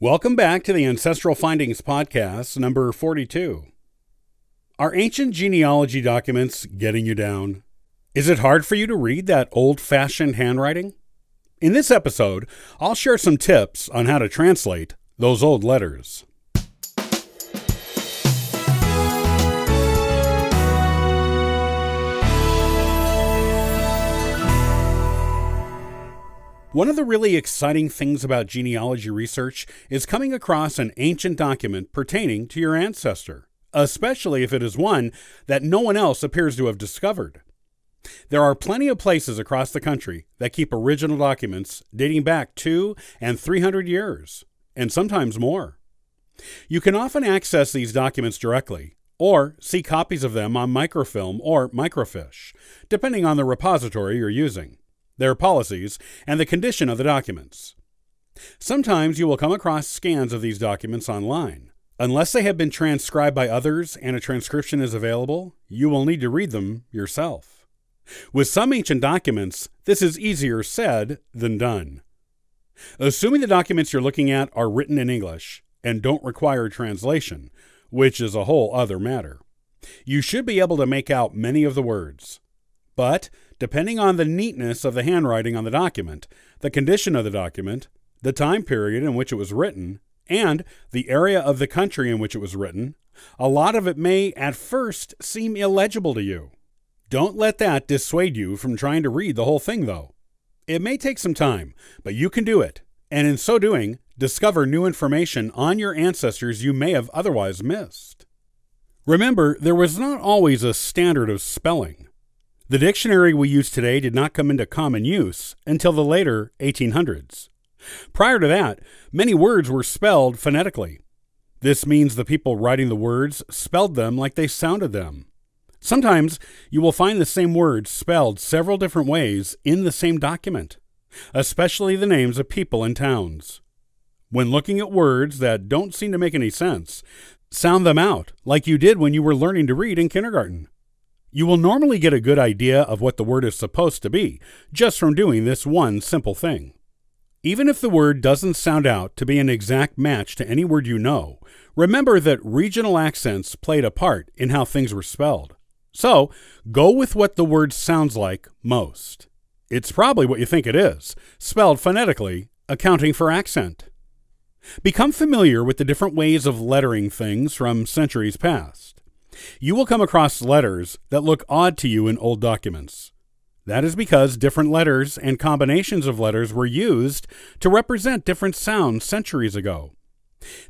Welcome back to the Ancestral Findings Podcast, number 42. Are ancient genealogy documents getting you down? Is it hard for you to read that old-fashioned handwriting? In this episode, I'll share some tips on how to translate those old letters. One of the really exciting things about genealogy research is coming across an ancient document pertaining to your ancestor, especially if it is one that no one else appears to have discovered. There are plenty of places across the country that keep original documents dating back 200 and 300 years, and sometimes more. You can often access these documents directly, or see copies of them on microfilm or microfiche, depending on the repository you're using, their policies, and the condition of the documents. Sometimes you will come across scans of these documents online. Unless they have been transcribed by others and a transcription is available, you will need to read them yourself. With some ancient documents, this is easier said than done. Assuming the documents you're looking at are written in English and don't require translation, which is a whole other matter, you should be able to make out many of the words. But, depending on the neatness of the handwriting on the document, the condition of the document, the time period in which it was written, and the area of the country in which it was written, a lot of it may at first seem illegible to you. Don't let that dissuade you from trying to read the whole thing, though. It may take some time, but you can do it, and in so doing, discover new information on your ancestors you may have otherwise missed. Remember, there was not always a standard of spelling. The dictionary we use today did not come into common use until the later 1800s. Prior to that, many words were spelled phonetically. This means the people writing the words spelled them like they sounded them. Sometimes you will find the same words spelled several different ways in the same document, especially the names of people and towns. When looking at words that don't seem to make any sense, sound them out like you did when you were learning to read in kindergarten. You will normally get a good idea of what the word is supposed to be just from doing this one simple thing. Even if the word doesn't sound out to be an exact match to any word you know, remember that regional accents played a part in how things were spelled. So, go with what the word sounds like most. It's probably what you think it is, spelled phonetically, accounting for accent. Become familiar with the different ways of lettering things from centuries past. You will come across letters that look odd to you in old documents. That is because different letters and combinations of letters were used to represent different sounds centuries ago.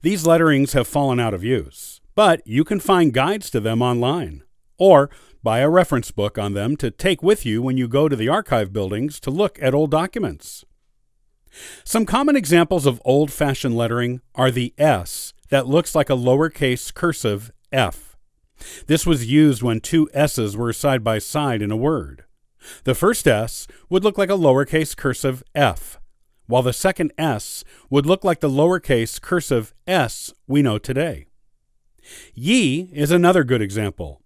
These letterings have fallen out of use, but you can find guides to them online, or buy a reference book on them to take with you when you go to the archive buildings to look at old documents. Some common examples of old-fashioned lettering are the S that looks like a lowercase cursive F. This was used when two S's were side by side in a word. The first S would look like a lowercase cursive F, while the second S would look like the lowercase cursive S we know today. Ye is another good example.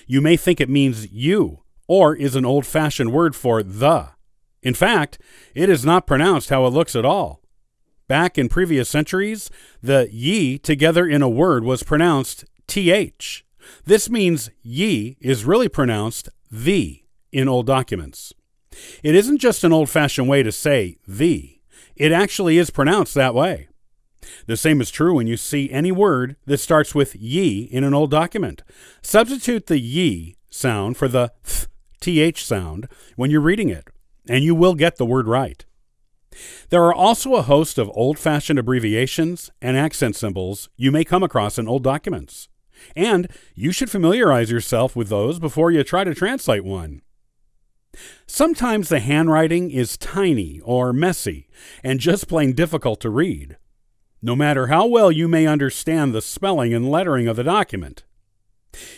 You may think it means you, or is an old-fashioned word for the. In fact, it is not pronounced how it looks at all. Back in previous centuries, the ye together in a word was pronounced th. This means ye is really pronounced the in old documents. It isn't just an old-fashioned way to say the. It actually is pronounced that way. The same is true when you see any word that starts with ye in an old document. Substitute the ye sound for the th sound when you're reading it, and you will get the word right. There are also a host of old-fashioned abbreviations and accent symbols you may come across in old documents. And you should familiarize yourself with those before you try to translate one. Sometimes the handwriting is tiny or messy and just plain difficult to read, no matter how well you may understand the spelling and lettering of the document.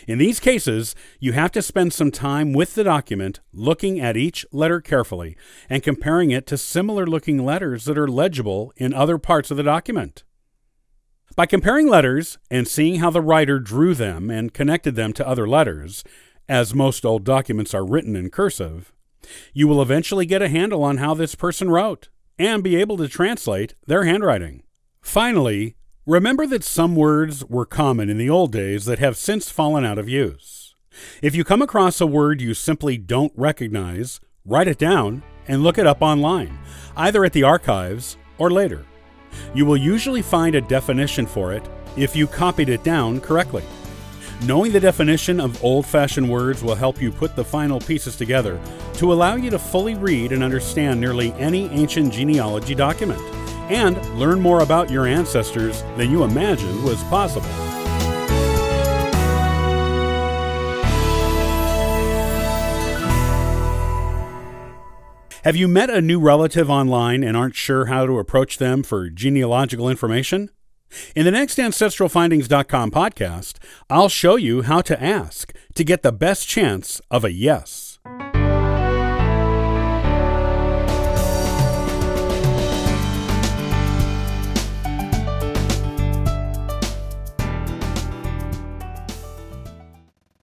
In these cases, you have to spend some time with the document looking at each letter carefully and comparing it to similar-looking letters that are legible in other parts of the document. By comparing letters and seeing how the writer drew them and connected them to other letters, as most old documents are written in cursive, you will eventually get a handle on how this person wrote and be able to translate their handwriting. Finally, remember that some words were common in the old days that have since fallen out of use. If you come across a word you simply don't recognize, write it down and look it up online, either at the archives or later. You will usually find a definition for it if you copied it down correctly. Knowing the definition of old-fashioned words will help you put the final pieces together to allow you to fully read and understand nearly any ancient genealogy document and learn more about your ancestors than you imagined was possible. Have you met a new relative online and aren't sure how to approach them for genealogical information? In the next AncestralFindings.com podcast, I'll show you how to ask to get the best chance of a yes.